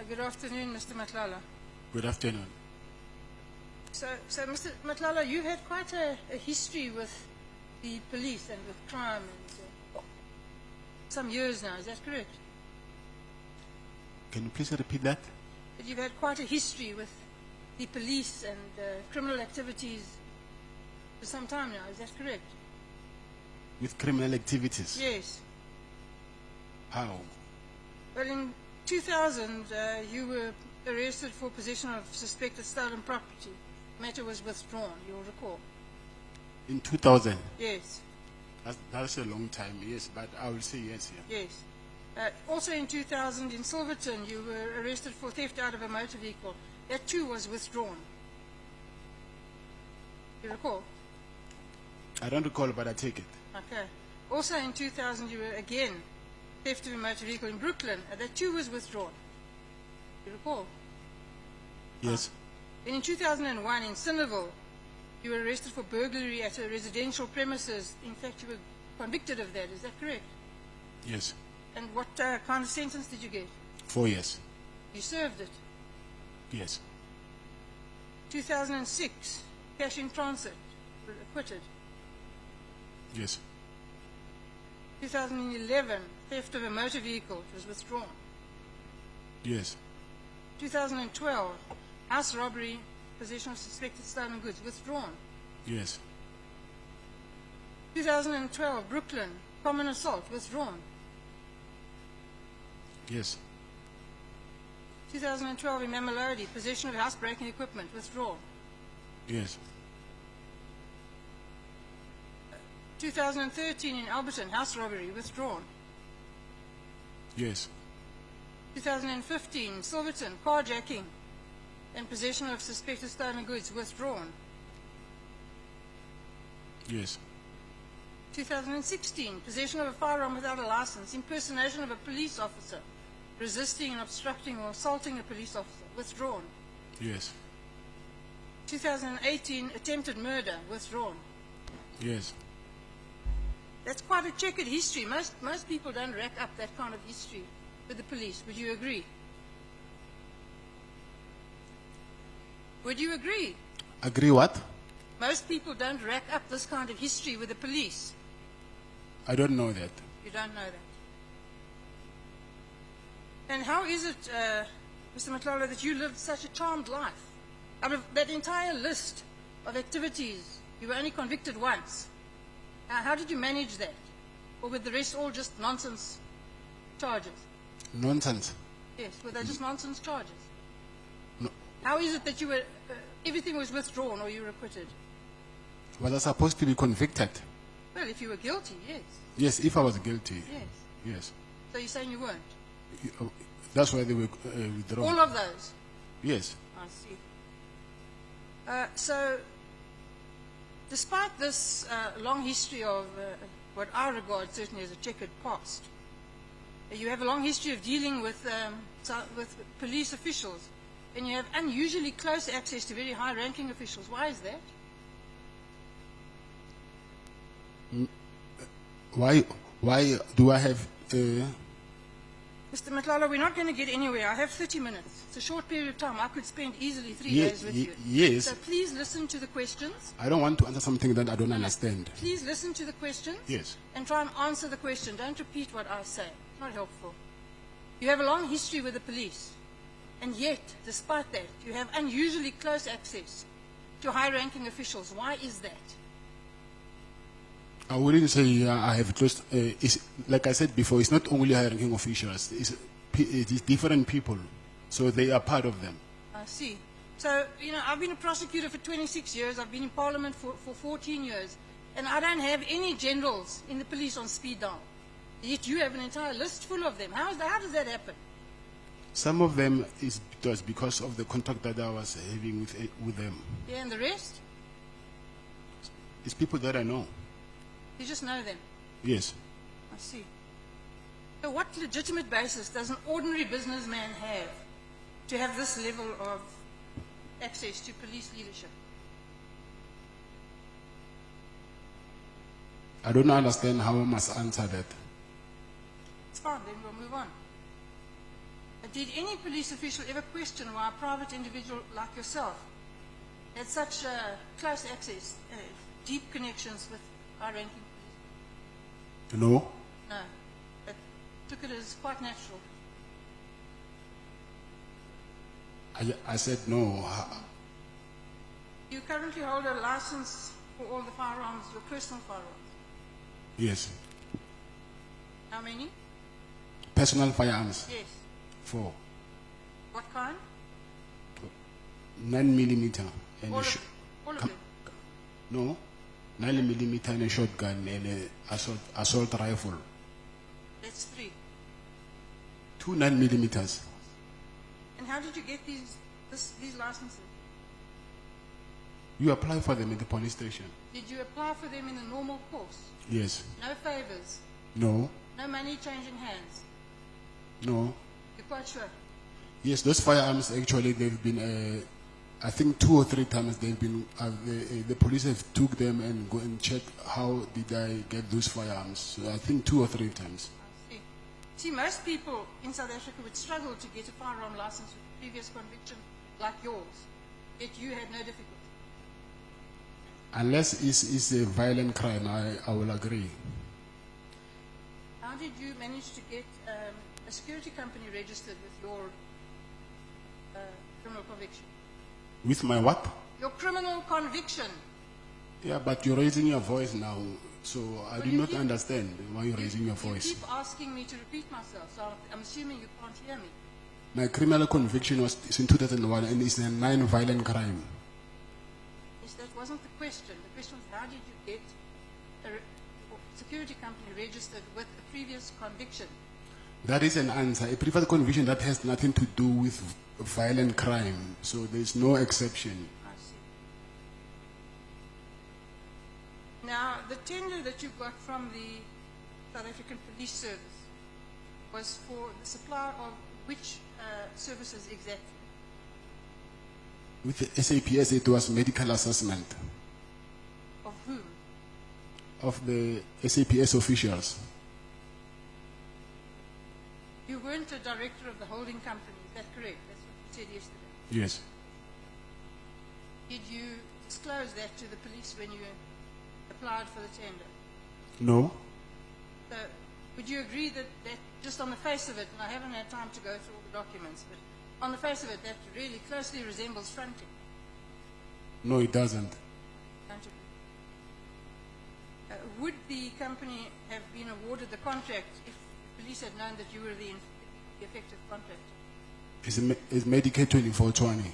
Good afternoon, Mr. Matlala. Good afternoon. So Mr. Matlala, you've had quite a history with the police and with crime and some years now, is that correct? Can you please repeat that? That you've had quite a history with the police and criminal activities for some time now, is that correct? With criminal activities? Yes. How? Well, in 2000, you were arrested for possession of suspected stolen property. The matter was withdrawn, you'll recall. In 2000? Yes. That's a long time, yes, but I will say yes here. Yes. Also in 2000, in Silverton, you were arrested for theft out of a motor vehicle. That too was withdrawn. You recall? I don't recall, but I take it. Okay. Also in 2000, you were again theft of a motor vehicle in Brooklyn. That too was withdrawn. You recall? Yes. Then in 2001, in Cineville, you were arrested for burglary at a residential premises. In fact, you were convicted of that. Is that correct? Yes. And what kind of sentence did you get? 4 years. You served it. Yes. 2006, cash in transit, you were acquitted. Yes. 2011, theft of a motor vehicle, it was withdrawn. Yes. 2012, house robbery, possession of suspected stolen goods, withdrawn. Yes. 2012, Brooklyn, common assault, withdrawn. Yes. 2012, in Mamelodi, possession of housebreaking equipment, withdrawn. Yes. 2013, in Alberton, house robbery, withdrawn. Yes. 2015, Silverton, carjacking and possession of suspected stolen goods, withdrawn. Yes. 2016, possession of a firearm without a license, impersonation of a police officer, resisting and obstructing or assaulting a police officer, withdrawn. Yes. 2018, attempted murder, withdrawn. Yes. That's quite a checkered history. Most people don't rack up that kind of history with the police. Would you agree? Would you agree? Agree what? Most people don't rack up this kind of history with the police. I don't know that. You don't know that. And how is it, Mr. Matlala, that you lived such a charmed life? Out of that entire list of activities, you were only convicted once. How did you manage that? Or were the rest all just nonsense charges? Nonsense? Yes, were they just nonsense charges? No. How is it that you were, everything was withdrawn or you were acquitted? Was I supposed to be convicted? Well, if you were guilty, yes. Yes, if I was guilty. Yes. Yes. So you're saying you weren't? That's why they were withdrawn. All of those? Yes. I see. So, despite this long history of what I regard certainly as a checkered past, you have a long history of dealing with police officials, and you have unusually close access to very high-ranking officials. Why is that? Why do I have... Mr. Matlala, we're not going to get anywhere. I have 30 minutes. It's a short period of time. I could spend easily 3 days with you. Yes. So please listen to the questions. I don't want to answer something that I don't understand. Please listen to the questions. Yes. And try and answer the question. Don't repeat what I say. It's not helpful. You have a long history with the police. And yet, despite that, you have unusually close access to high-ranking officials. Why is that? I wouldn't say I have close... like I said before, it's not only high-ranking officials. It's different people. So they are part of them. I see. So, you know, I've been a prosecutor for 26 years. I've been in Parliament for 14 years. And I don't have any generals in the police on speed dial. Yet you have an entire list full of them. How does that happen? Some of them was because of the contact that I was having with them. Yeah, and the rest? It's people that I know. You just know them? Yes. I see. So what legitimate basis does an ordinary businessman have to have this level of access to police leadership? I don't understand how I must answer that. It's fine, then we'll move on. Did any police official ever question why a private individual like yourself had such close access, deep connections with high-ranking police? No. No. They took it as quite natural. I said no. You currently hold a license for all the firearms, your personal firearms. Yes. How many? Personal firearms. Yes. 4. What kind? 9 millimeter and All a of, all of them. no, 9 millimeter and a shotgun and a assault rifle. That's 3. 2 9 millimeters. And how did you get these licenses? You apply for them at the police station. Did you apply for them in the normal course? Yes. No favors? No. No money changing hands? No. You're quite sure? Yes, those firearms actually they've been. I think 2 or 3 times they've been. The police have took them and go and check how did I get those firearms. So I think 2 or 3 times. I see. See, most people in South Africa would struggle to get a firearm license with a previous conviction like yours, yet you had no difficulty. Unless it's a violent crime, I will agree. How did you manage to get a security company registered with your criminal conviction? With my what? Your criminal conviction. Yeah, but you're raising your voice now, so I Well, do you not keep- understand why you're raising your voice. You keep asking me to repeat myself, so I'm assuming you can't hear me. My criminal conviction was in 2001 and it's a 9 violent crime. Yes, that wasn't the question. The question was how did you get a security company registered with a previous conviction? That is an answer. A previous conviction that has nothing to do with violent crime, so there's no exception. I see. Now, the tender that you got from the South African Police Service was for the supply of which services exactly? With the SAPS, it was medical assessment Of whom? of the SAPS officials. You weren't a director of the holding company, is that correct? That's what you said yesterday. Yes. Did you disclose that to the police when you applied for the tender? No. So, would you agree that just on the face of it, and I haven't had time to go through all the documents, but on the face of it, that really closely resembles fronting, No, it doesn't. don't you? Would the company have been awarded the contract if the police had known that you were the effective contractor? It's Medicaid 2420.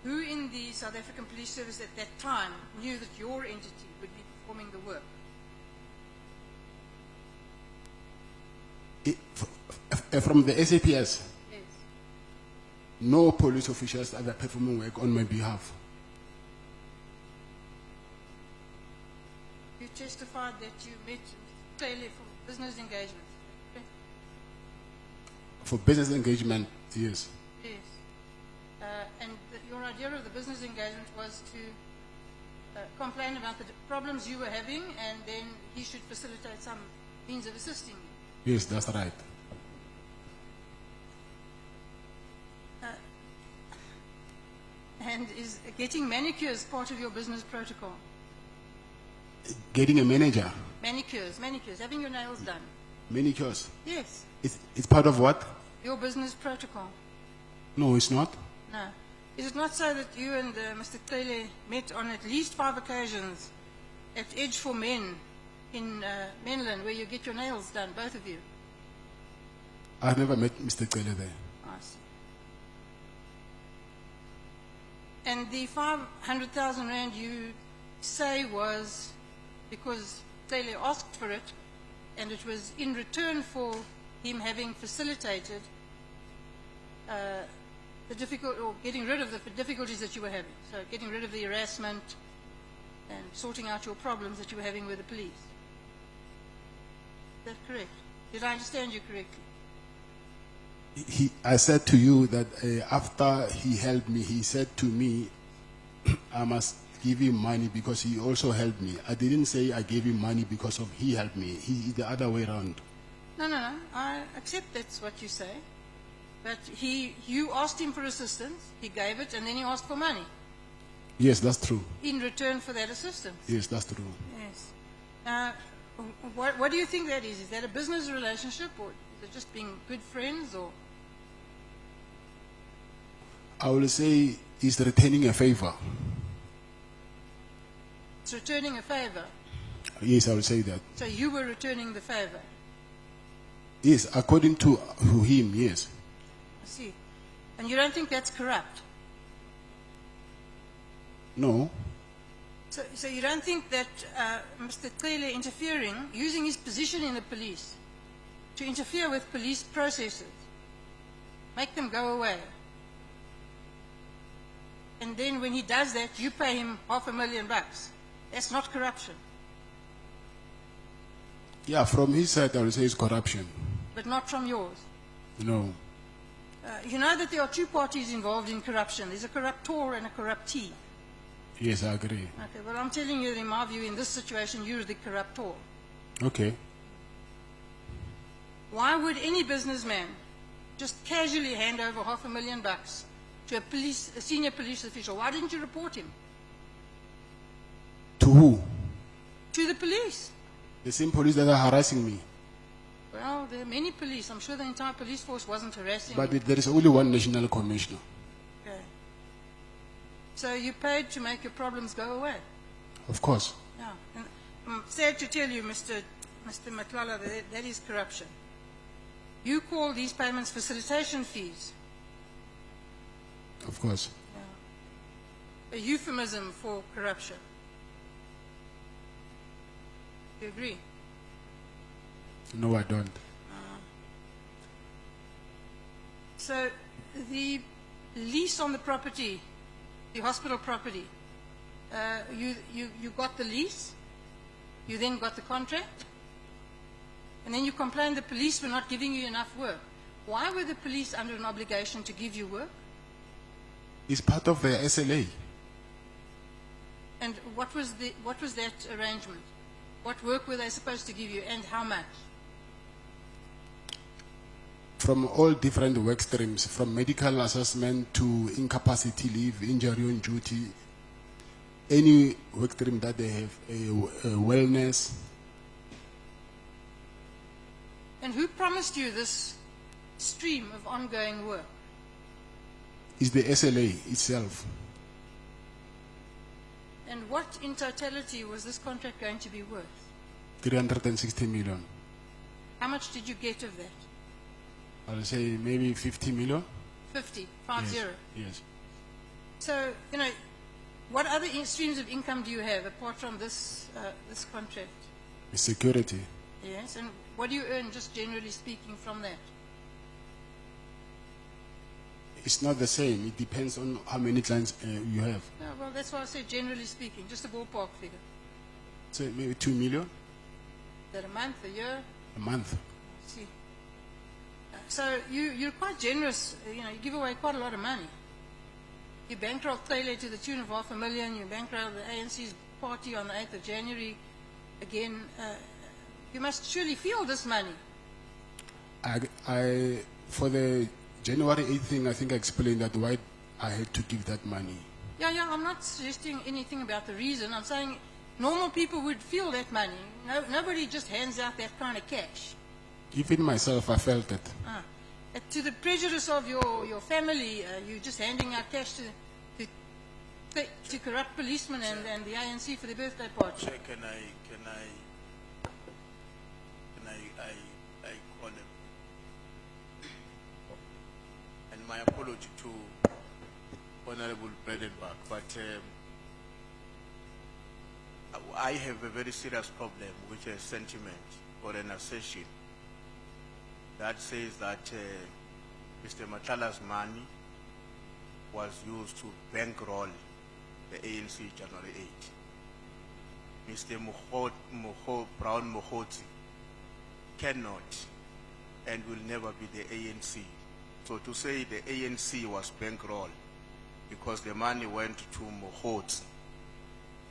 Who in the South African Police Service at that time knew that your entity would be performing the work? From the SAPS, Yes. no police officials are performing work on my behalf. You testified that you met Taylor for business engagement. Okay? For business engagement, yes. Yes. And your idea of the business engagement was to complain about the problems you were having, and then he should facilitate some means of assisting you. Yes, that's right. And is getting manicures part of your business protocol? Getting a manager, Manicures, having your nails done. manicures, Yes. it's part of what? Your business protocol. No, it's not. No. Is it not so that you and Mr. Taylor met on at least 5 occasions at Edge for Men in Menlyn, where you get your nails done, both of you? I've never met Mr. Taylor there. I see. And the 500,000 rand you say was because Taylor asked for it, and it was in return for him having facilitated getting rid of the difficulties that you were having. So getting rid of the harassment and sorting out your problems that you were having with the police. Is that correct? Did I understand you correctly? I said to you that after he helped me, he said to me, I must give him money because he also helped me. I didn't say I gave him money because of he helped me. He the other way around. No, no, no. I accept that's what you say. But you asked him for assistance, he gave it, and then he asked for money Yes, that's true. in return for that assistance. Yes, that's true. Yes. What do you think that is? Is that a business relationship, or is it just being good friends, or? I will say he's returning a favor. It's returning a favor. Yes, I will say that. So you were returning the favor. Yes, according to him, yes. I see. And you don't think that's corrupt? No. So you don't think that Mr. Cele interfering, using his position in the police, to interfere with police processes, make them go away, and then when he does that, you pay him $500,000. That's not corruption. Yeah, from his side, I will say it's corruption. But not from yours. No. You know that there are two parties involved in corruption. There's a corruptor and a corruptee. Yes, I agree. Okay, well, I'm telling you, in my view, in this situation, you're the corruptor. Okay. Why would any businessman just casually hand over $500,000 to a senior police official? Why didn't you report him? To who? To the police. The same police that are harassing me. Well, there are many police. I'm sure the entire police force wasn't harassing But you. there is only one national commissioner. Okay. So you paid to make your problems go away. Of course. Yeah. And I'm sad to tell you, Mr. Matlala, that is corruption. You call these payments facilitation fees. Of course. Yeah. A euphemism for corruption. Do you agree? No, I don't. So the lease on the property, the hospital property, you got the lease, you then got the contract, and then you complained the police were not giving you enough work. Why were the police under an obligation to give you work? It's part of the SLA. And what was that arrangement? What work were they supposed to give you, and how much? From all different work streams, from medical assessment to incapacity leave, injury on duty, any work stream that they have, wellness. And who promised you this stream of ongoing work? Is the SLA itself. And what in totality was this contract going to be worth? 360 million. How much did you get of that? I'll say maybe 50 million. 50. Yes. So, you know, what other streams of income do you have apart from this contract? Security. Yes, and what do you earn, just generally speaking, from that? It's not the same. It depends on how many clients you have. No, well, that's why I say generally speaking, just a ballpark figure. So maybe 2 million Is that a month, a year? a month. I see. So you're quite generous. You know, you give away quite a lot of money. You bankrolled Cele to the tune of $500,000. You bankrolled the ANC's party on the 8th of January. Again, you must surely feel this money. I for the January 8th thing, I think I explained that why I had to give that money. Yeah, I'm not suggesting anything about the reason. I'm saying normal people would feel that money. Nobody just hands out that kind of cash. Even myself, I felt it. To the prejudice of your family, you're just handing out cash to corrupt policemen and the ANC for the birthday party. Chair, can I call him? And my apology to Honorable Breytenbach, but I have a very serious problem with a sentiment or an assertion that says that Mr. Matlala's money was used to bankroll the ANC January 8. Mr. Brown Mohoti cannot and will never be the ANC. So to say the ANC was bankrolled because the money went to Mohoti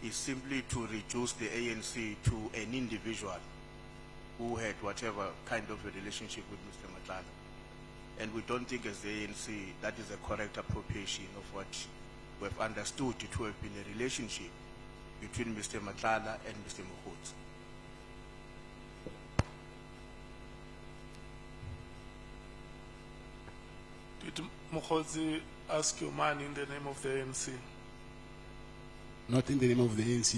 is simply to reduce the ANC to an individual who had whatever kind of a relationship with Mr. Matlala. And we don't think as the ANC that is a correct appropriation of what we have understood to have been a relationship between Mr. Matlala and Mr. Mokgotsi. Did Mokgotsi ask you money in the name of the ANC? Not in the name of the ANC.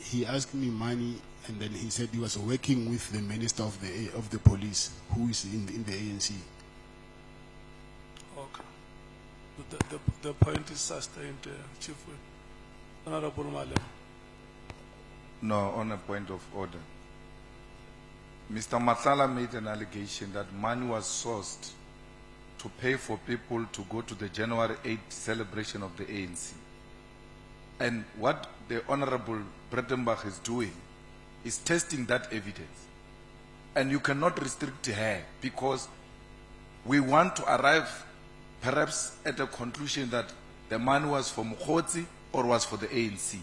He asked me money, and then he said he was working with the minister of the police, who is in the ANC. Okay. The point is sustained, Chief Whip. Honorable Malem. No, on a point of order. Mr. Matlala made an allegation that money was sourced to pay for people to go to the January 8th celebration of the ANC. And what the Honorable Breytenbach is doing is testing that evidence. And you cannot restrict her, because we want to arrive perhaps at a conclusion that the money was for Mokgotsi or was for the ANC.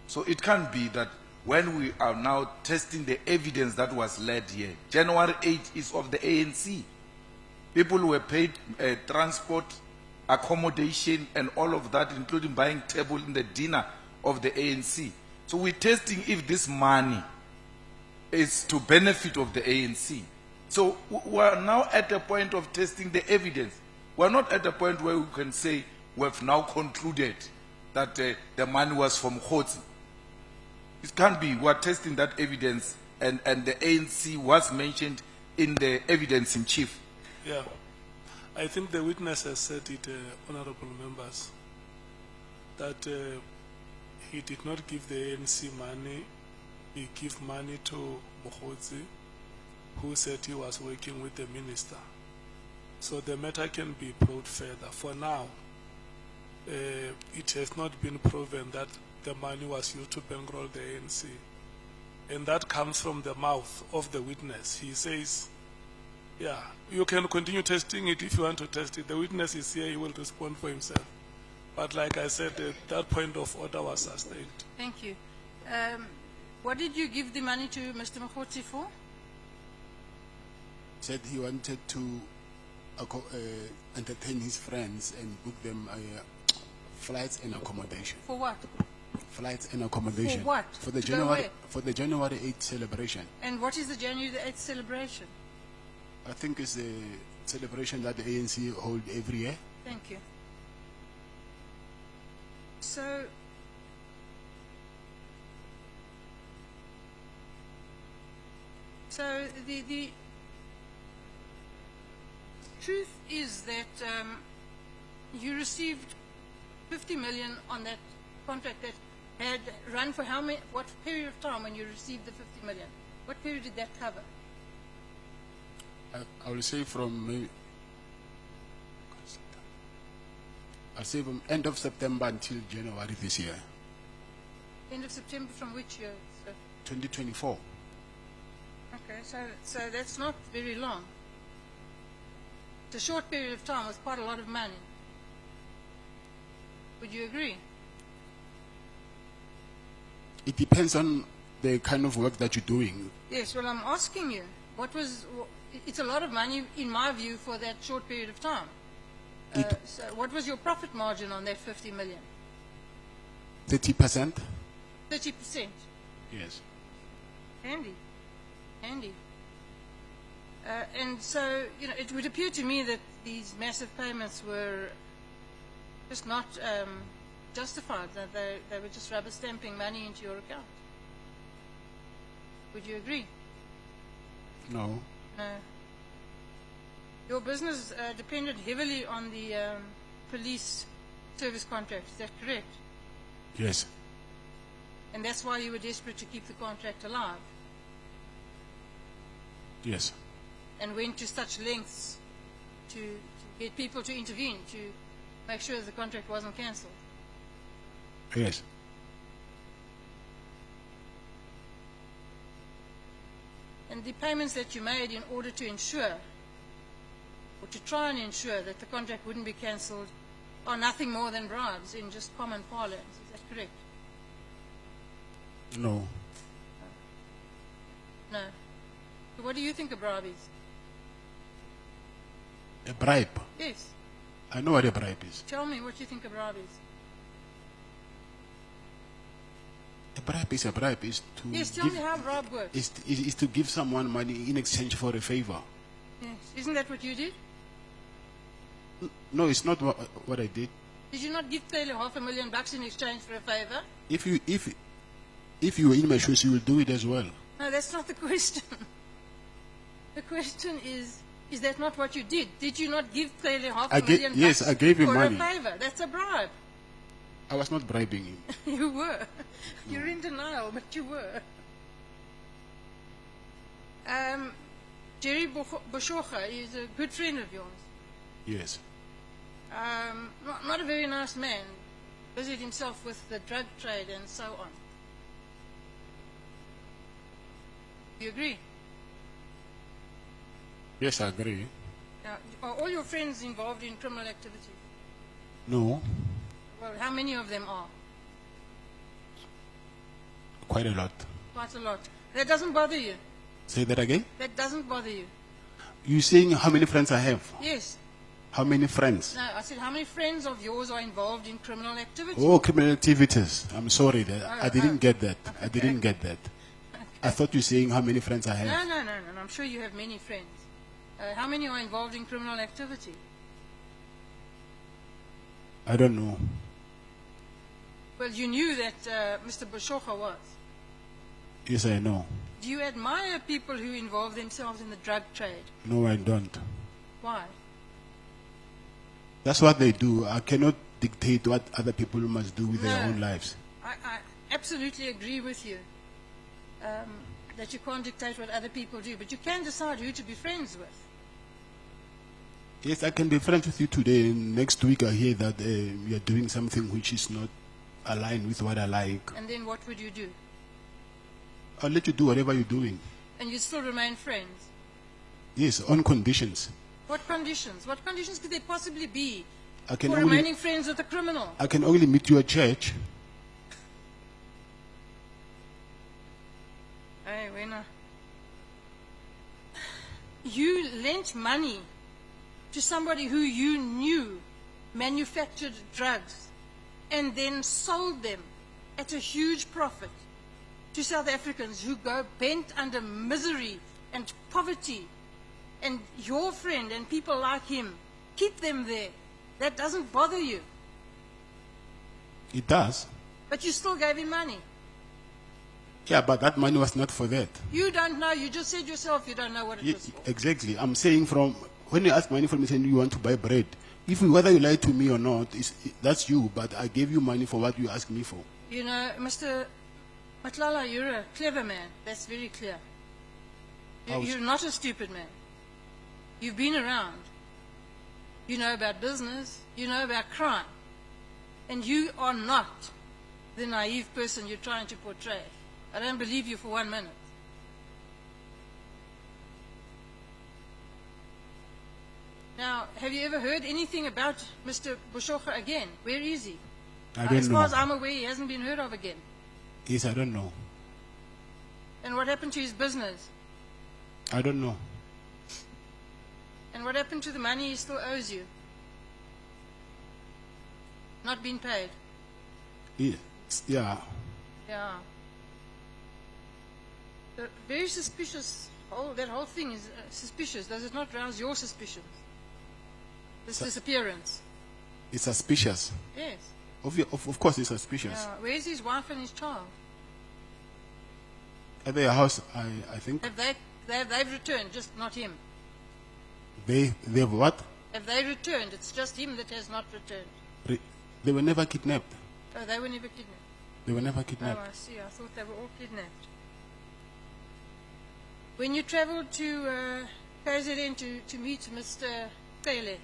So it can't be that when we are now testing the evidence that was led here, January 8th is of the ANC. People were paid transport, accommodation, and all of that, including buying table in the dinner of the ANC. So we're testing if this money is to benefit of the ANC. So we are now at a point of testing the evidence. We're not at a point where we can say we have now concluded that the money was from Mokgotsi. It can't be. We're testing that evidence, and the ANC was mentioned in the evidence in chief. Yeah. I think the witness has said it, honorable members, that he did not give the ANC money. He gave money to Mokgotsi, who said he was working with the minister. So the matter can be brought further. For now, it has not been proven that the money was used to bankroll the ANC. And that comes from the mouth of the witness. He says, yeah, you can continue testing it if you want to test it. The witness is here, he will respond for himself. But like I said, that point of order was sustained. Thank you. What did you give the money to Mr. Mokgotsi for? Said he wanted to entertain his friends and book them flights and accommodation. For what? Flights and accommodation. For what? For the To go January where? for the January 8th celebration. And what is the January the 8th celebration? I think it's the celebration that the ANC hold every year. Thank you. So, the truth is that you received 50 million on that contract that had run for how many, what period of time when you received the 50 million? What period did that cover? I will say from maybe, I'll say from end of September until January this year. End of September from which year? So, 2024. okay, so that's not very long. It's a short period of time with quite a lot of money. Would you agree? It depends on the kind of work that you're doing. Yes, well, I'm asking you, it's a lot of money, in my view, for that short period of time. So what was your profit margin on that 50 million? 30%? 30%. Yes. Handy. And so, you know, it would appear to me that these massive payments were just not justified, that they were just rubber stamping money into your account. Would you agree? No. No. Your business depended heavily on the police service contract, is that correct? Yes. And that's why you were desperate to keep the contract alive? Yes. And went to such lengths to get people to intervene, to make sure the contract wasn't cancelled? Yes. And the payments that you made in order to ensure, or to try and ensure that the contract wouldn't be cancelled, are nothing more than bribes in just common parlance, is that correct? No. No. So what do you think a bribe is? A bribe. Yes. I know what a bribe is. Tell me what you think a bribe is. A bribe is a bribe. Is to Yes, tell give, me how a bribe works. is to give someone money in exchange for a favor. Yes. Isn't that what you did? No, it's not what I did. Did you not give Taylor $500,000 in exchange for a favor? If you were in my shoes, you will do it as well. No, that's not the question. The question is that not what you did? Did you not give Taylor $500,000 yes, I gave him for money. a favor? That's a bribe. I was not bribing him. You were. You're in denial, but you were. Jerry Boshocha is a good friend of yours. Yes. Not a very nice man. Busied himself with the drug trade and so on. You agree? Yes, I agree. Now, are all your friends involved in criminal activity? No, Well, how many of them are? quite a lot. Quite a lot. That doesn't bother you? Say that again. That doesn't bother you? You saying how many friends I have? Yes. How many friends? No, I said how many friends of yours are involved in criminal activity? Oh, criminal activities. I'm sorry. I didn't get that. I Okay. didn't get that. I thought you were saying how many friends I have. No. I'm sure you have many friends. How many are involved in criminal activity? I don't know. Well, you knew that Mr. Boshocha was. Yes, I know. Do you admire people who involve themselves in the drug trade? No, I don't. Why? That's what they do. I cannot dictate what other people must do with their No. own lives. I absolutely agree with you that you can't dictate what other people do, but you can decide who to be friends with. Yes, I can be friends with you today. And next week I hear that you're doing something which is not aligned with what I like. And then what would you do? I'll let you do whatever you're doing. And you still remain friends. Yes, on conditions. What conditions? What conditions could there possibly be I can for only, remaining friends with a criminal? I can only meet you at church. Hey, Wena. You lent money to somebody who you knew manufactured drugs and then sold them at a huge profit to South Africans who go bent under misery and poverty. And your friend and people like him, keep them there. That doesn't bother you. It does. But you still gave him money. Yeah, but that money was not for that. You don't know. You just said yourself you don't know what it was for. Exactly. I'm saying when you ask money from me saying you want to buy bread, whether you lie to me or not, that's you, but I gave you money for what you asked me for. You know, Mr. Matlala, you're a clever man. That's very clear. You're not a stupid man. You've been around. You know about business. You know about crime. And you are not the naive person you're trying to portray. I don't believe you for 1 minute. Now, have you ever heard anything about Mr. Boshocha again? Where is he? I don't As know. far as I'm aware, he hasn't been heard of again. Yes, I don't know. And what happened to his business? I don't know. And what happened to the money he still owes you? Not been paid. Yeah. Yeah. Very suspicious. That whole thing is suspicious. Does it not rouse your suspicions? This disappearance. It's suspicious. Yes. Of course it's suspicious. Yeah. Where's his wife and his child? At their house, I think. They've returned, just not him. They've what? Have they returned? It's just him that has not returned. They were never kidnapped. Oh, they were never kidnapped. They were never Oh, kidnapped. I see. I thought they were all kidnapped. When you traveled to KZN to meet Mr. Taylor,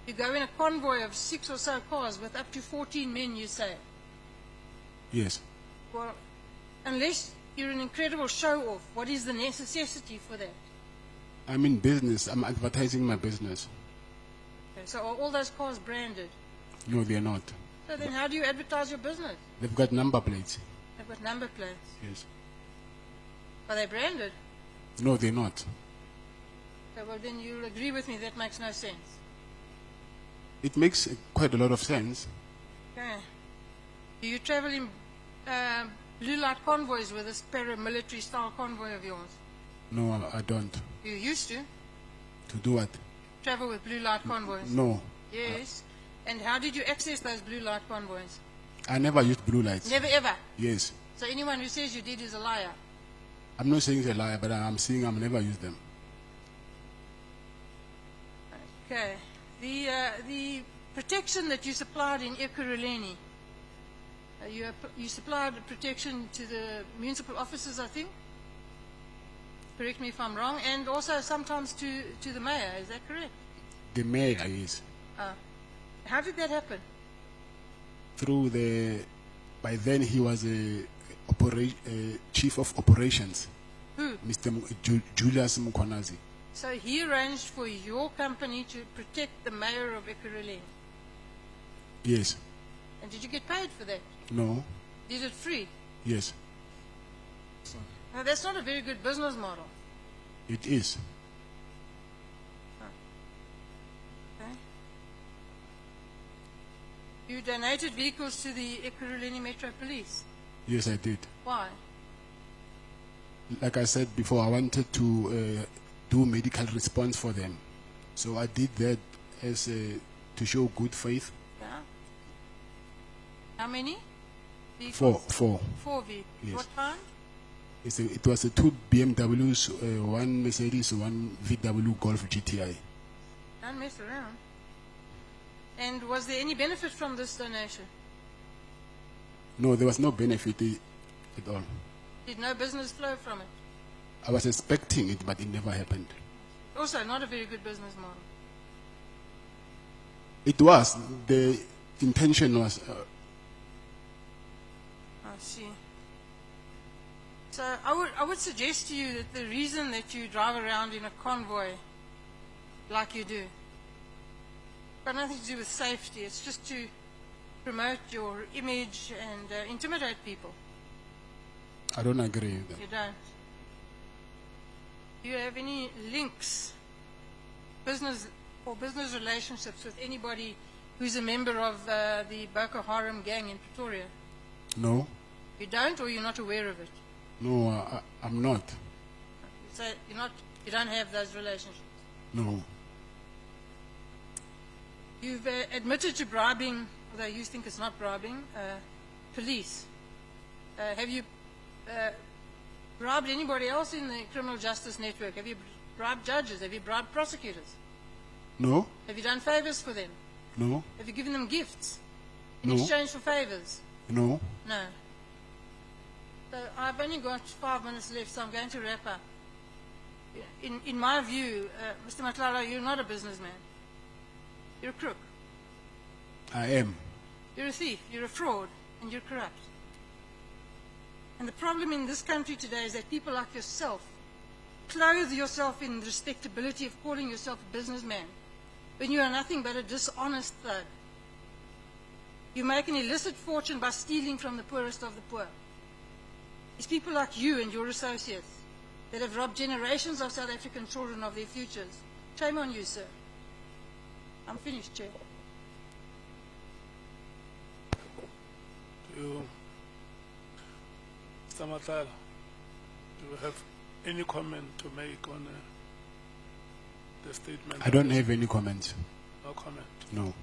you go in a convoy of 6 or so cars with up to 14 men, you say. Yes. Well, unless you're an incredible show-off, what is the necessity for that? I'm in business. I'm advertising my business. Okay, so are all those cars branded? No, they're not. So then how do you advertise your business? They've got number plates. They've got number plates. Yes. Are they branded? No, they're not. Okay, well, then you'll agree with me that makes no sense. It makes quite a lot of sense. Okay. Do you travel in blue light convoys with this paramilitary style convoy of yours? No, I don't. You used to To do what? travel with blue light convoys? No. Yes. And how did you access those blue light convoys? I never used blue lights. Never ever. Yes. So anyone who says you did is a liar. I'm not saying it's a lie, but I'm saying I've never used them. Okay. The protection that you supplied in Ekurhuleni, you supplied protection to the municipal officers, I think. Correct me if I'm wrong, and also sometimes to the mayor. Is that correct? The mayor is How did that happen? through by then he was a chief of operations, Who? Mr. Julius Mkhwanazi. So he arranged for your company to protect the mayor of Ekurhuleni. Yes. And did you get paid for that? No. Did it free? Yes. Now that's not a very good business model. It is. Okay. You donated vehicles to the Ekurhuleni Metro Police. Yes, I did. Why? Like I said before, I wanted to do medical response for them. So I did that as to show good faith. Yeah. How many? Vehicles? Four. 4 vehicles. Yes. What kind? It was 2 BMWs, 1 Mercedes, 1 VW Golf GTI. Don't mess around. And was there any benefit from this donation? No, there was no benefit at all. Did no business flow from it? I was expecting it, but it never happened. Also, not a very good business model. It was. The intention was... I see. So I would suggest to you that the reason that you drive around in a convoy like you do got nothing to do with safety. It's just to promote your image and intimidate people. I don't agree with that. You don't. Do you have any links, business relationships with anybody who's a member of the Boko Haram gang in Pretoria? No. You don't, or you're not aware of it? No, I'm not. So you don't have those relationships? No. You've admitted to bribing, although you think it's not bribing, police. Have you bribed anybody else in the criminal justice network? Have you bribed judges? Have you bribed prosecutors? No. Have you done favors for them? No. Have you given them gifts in No. exchange for favors? No. No. So I've only got 5 minutes left, so I'm going to wrap up. In my view, Mr. Matlala, you're not a businessman. You're a crook. I am. You're a thief. You're a fraud. And you're corrupt. And the problem in this country today is that people like yourself clothe yourself in the respectability of calling yourself a businessman when you are nothing but a dishonest thug. You make an illicit fortune by stealing from the poorest of the poor. It's people like you and your associates that have robbed generations of South African children of their futures. Shame on you, sir. I'm finished, Chair. Mr. Matlala, do you have any comment to make on the statement? I don't have any comments. No comment. No.